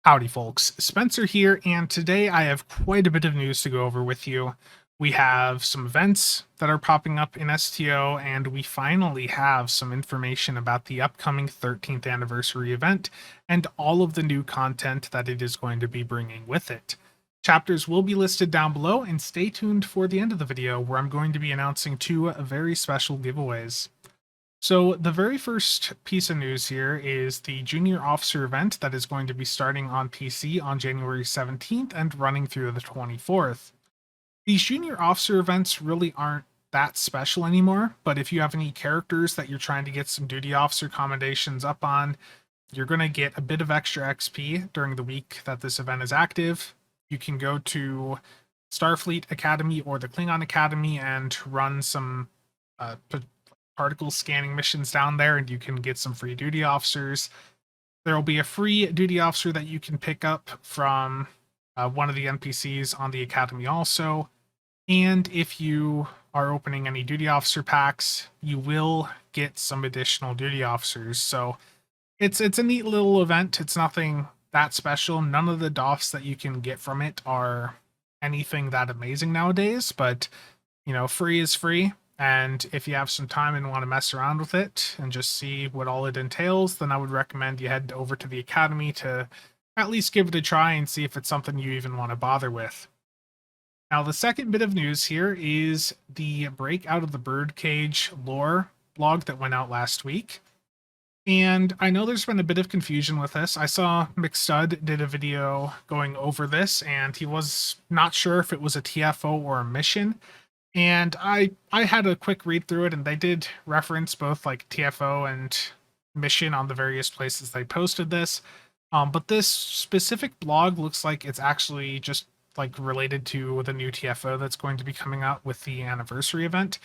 Howdy, folks. Spencer here, and today I have quite a bit of news to go over with you. We have some events that are popping up in STO, and we finally have some information about the upcoming 13th anniversary event and all of the new content that it is going to be bringing with it. Chapters will be listed down below, and stay tuned for the end of the video where I'm going to be announcing two very special giveaways. So, the very first piece of news here is the junior officer event that is going to be starting on PC on January 17th and running through the 24th. These junior officer events really aren't that special anymore, but if you have any characters that you're trying to get some duty officer commendations up on, you're going to get a bit of extra XP during the week that this event is active. You can go to Starfleet Academy or the Klingon Academy and run some particle scanning missions down there, and you can get some free duty officers. There will be a free duty officer that you can pick up from one of the NPCs on the Academy also. And if you are opening any duty officer packs, you will get some additional duty officers. So it's a neat little event. It's nothing that special. None of the DOFs that you can get from it are anything that amazing nowadays, but free is free. And if you have some time and want to mess around with it and just see what all it entails, then I would recommend you head over to the Academy to at least give it a try and see if it's something you even want to bother with. Now, the second bit of news here is the Break Out of the Birdcage lore blog that went out last week. And I know there's been a bit of confusion with this. I saw McStud did a video going over this, and he was not sure if it was a TFO or a mission. And I had a quick read through it, and they did reference both like TFO and mission on the various places they posted this. But this specific blog looks like it's actually just like related to the new TFO that's going to be coming out with the anniversary event.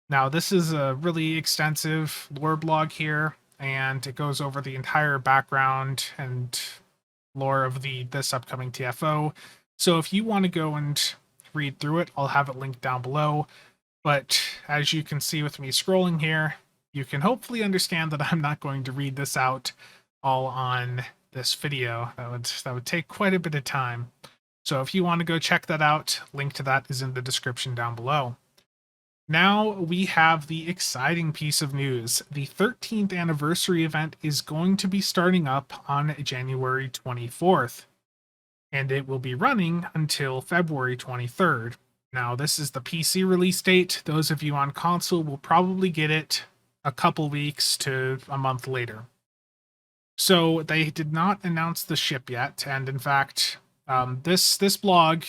Now, this is a really extensive lore blog here, and it goes over the entire background and lore of this upcoming TFO. So if you want to go and read through it, I'll have it linked down below. But as you can see with me scrolling here, you can hopefully understand that I'm not going to read this out all on this video. That would take quite a bit of time. So if you want to go check that out, link to that is in the description down below. Now we have the exciting piece of news. The 13th anniversary event is going to be starting up on January 24th, and it will be running until February 23rd. Now, this is the PC release date. Those of you on console will probably get it a couple weeks to a month later. So they did not announce the ship yet, and in fact, this blog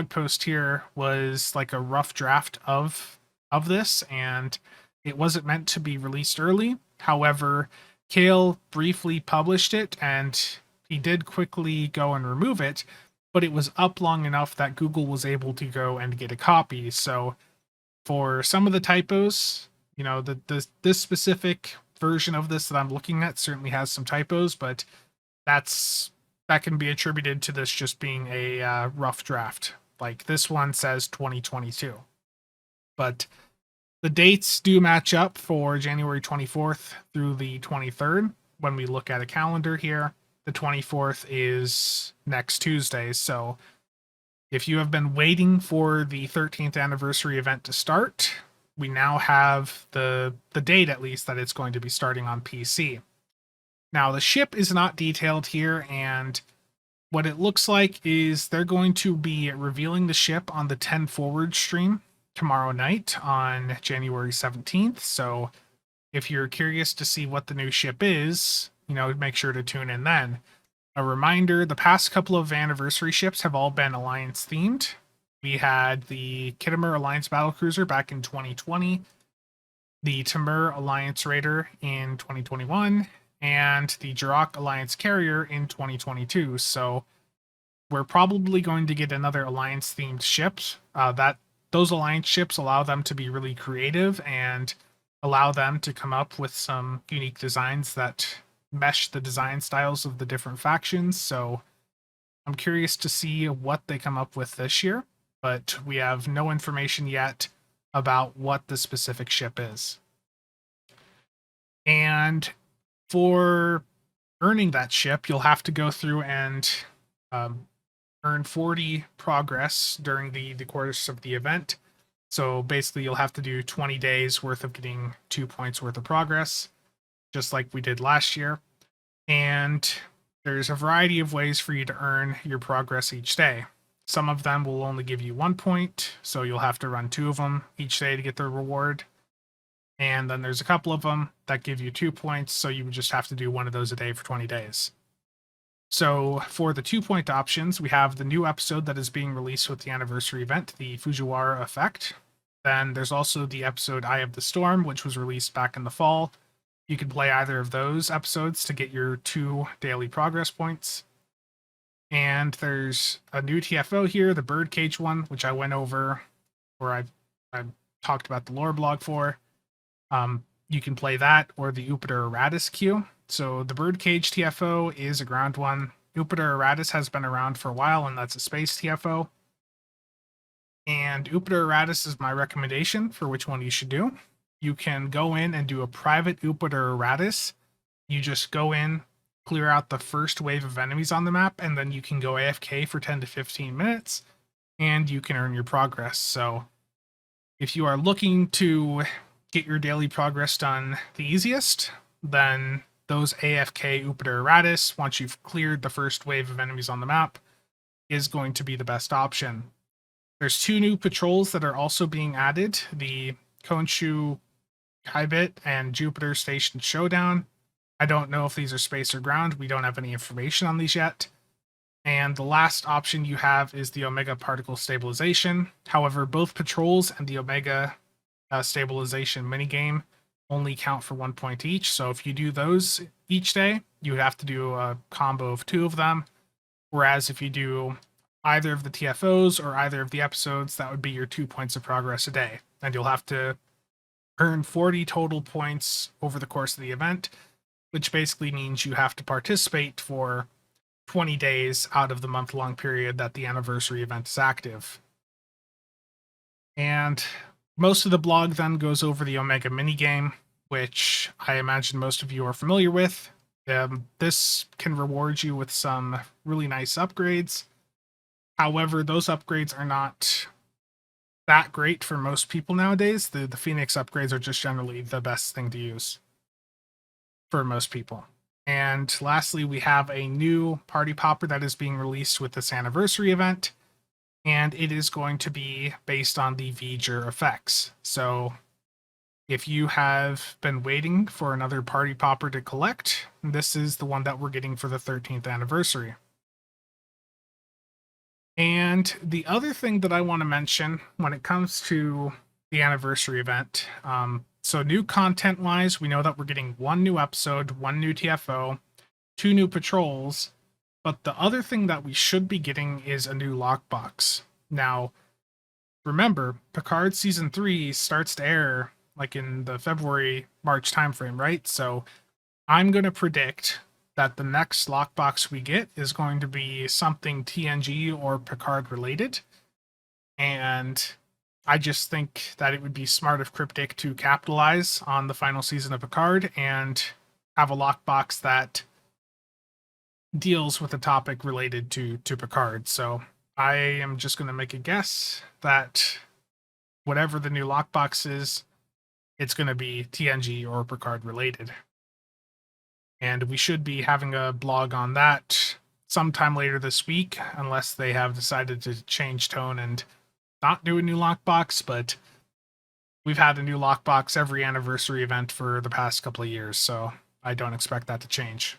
post here was like a rough draft of this, and it wasn't meant to be released early. However, Kale briefly published it, and he did quickly go and remove it, but it was up long enough that Google was able to go and get a copy. So for some of the typos, this specific version of this that I'm looking at certainly has some typos, but that can be attributed to this just being a rough draft. Like this one says 2022. But the dates do match up for January 24th through the 23rd. When we look at a calendar here, the 24th is next Tuesday. So if you have been waiting for the 13th anniversary event to start, we now have the date at least that it's going to be starting on PC. Now, the ship is not detailed here, and what it looks like is they're going to be revealing the ship on the 10 Forward stream tomorrow night on January 17th. So if you're curious to see what the new ship is, make sure to tune in then. A reminder, the past couple of anniversary ships have all been Alliance themed. We had the Kittimer Alliance Battlecruiser back in 2020, the Timur Alliance Raider in 2021, and the Jirok Alliance Carrier in 2022. So we're probably going to get another Alliance themed ship. Those Alliance ships allow them to be really creative and allow them to come up with some unique designs that mesh the design styles of the different factions. So I'm curious to see what they come up with this year, but we have no information yet about what the specific ship is. And for earning that ship, you'll have to go through and um, earn 40 progress during the course of the event. So basically, you'll have to do 20 days worth of getting 2 points worth of progress, just like we did last year. And there's a variety of ways for you to earn your progress each day. Some of them will only give you 1 point, so you'll have to run 2 of them each day to get the reward. And then there's a couple of them that give you 2 points, so you would just have to do one of those a day for 20 days. So for the 2-point options, we have the new episode that is being released with the anniversary event, the Fujiwara Effect. Then there's also the episode Eye of the Storm, which was released back in the fall. You can play either of those episodes to get your 2 daily progress points. And there's a new TFO here, the Birdcage one, which I went over, or I talked about the lore blog for. You can play that or the Upiter Erratus queue. So the Birdcage TFO is a ground one. Upiter Erratus has been around for a while, and that's a space TFO. And Upiter Erratus is my recommendation for which one you should do. You can go in and do a private Upiter Erratus. You just go in, clear out the first wave of enemies on the map, and then you can go AFK for 10 to 15 minutes, and you can earn your progress. So if you are looking to get your daily progress done the easiest, then those AFK Upiter Erratus, once you've cleared the first wave of enemies on the map, is going to be the best option. There's 2 new patrols that are also being added, the Konshu Kaibit and Jupiter Station Showdown. I don't know if these are space or ground. We don't have any information on these yet. And the last option you have is the Omega Particle Stabilization. However, both patrols and the Omega Stabilization minigame only count for 1 point each. So if you do those each day, you would have to do a combo of 2 of them. Whereas if you do either of the TFOs or either of the episodes, that would be your 2 points of progress a day. And you'll have to earn 40 total points over the course of the event, which basically means you have to participate for 20 days out of the month-long period that the anniversary event is active. And most of the blog then goes over the Omega minigame, which I imagine most of you are familiar with. This can reward you with some really nice upgrades. However, those upgrades are not that great for most people nowadays. The Phoenix upgrades are just generally the best thing to use for most people. And lastly, we have a new party popper that is being released with this anniversary event, and it is going to be based on the V'ger effects. So if you have been waiting for another party popper to collect, this is the one that we're getting for the 13th anniversary. And the other thing that I want to mention when it comes to the anniversary event, so new content wise, we know that we're getting 1 new episode, 1 new TFO, 2 new patrols, but the other thing that we should be getting is a new lockbox. Now, remember, Picard Season 3 starts to air like in the February-March timeframe, right? So I'm going to predict that the next lockbox we get is going to be something TNG or Picard related. And I just think that it would be smart of Cryptic to capitalize on the final season of Picard and have a lockbox that deals with a topic related to Picard. So I am just going to make a guess that whatever the new lockbox is, it's going to be TNG or Picard related. And we should be having a blog on that sometime later this week, unless they have decided to change tone and not do a new lockbox. But we've had a new lockbox every anniversary event for the past couple of years, so I don't expect that to change.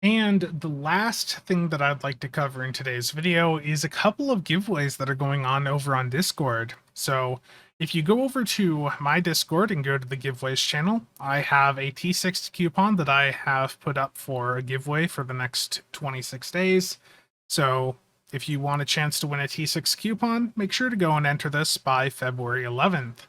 And the last thing that I'd like to cover in today's video is a couple of giveaways that are going on over on Discord. So if you go over to my Discord and go to the giveaways channel, I have a T6 coupon that I have put up for a giveaway for the next 26 days. So if you want a chance to win a T6 coupon, make sure to go and enter this by February 11th.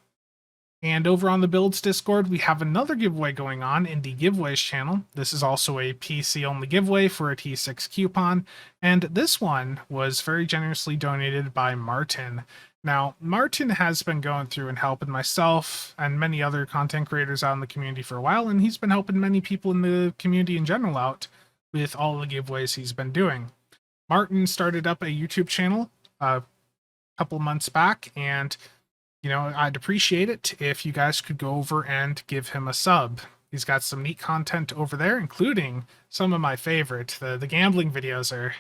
And over on the Builds Discord, we have another giveaway going on in the giveaways channel. This is also a PC-only giveaway for a T6 coupon, and this one was very generously donated by Martin. Now, Martin has been going through and helping myself and many other content creators out in the community for a while, and he's been helping many people in the community in general out with all the giveaways he's been doing. Martin started up a YouTube channel a couple months back, and I'd appreciate it if you guys could go over and give him a sub. He's got some neat content over there, including some of my favorite. The gambling videos are,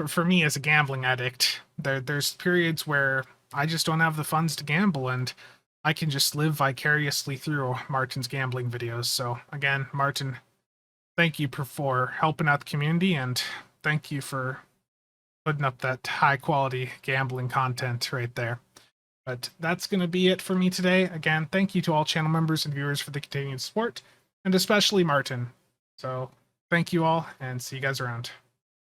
for me as a gambling addict, there's periods where I just don't have the funds to gamble, and I can just live vicariously through Martin's gambling videos. So again, Martin, thank you for helping out the community, and thank you for putting up that high quality gambling content right there. But that's going to be it for me today. Again, thank you to all channel members and viewers for the continued support, and especially Martin. So thank you all, and see you guys around.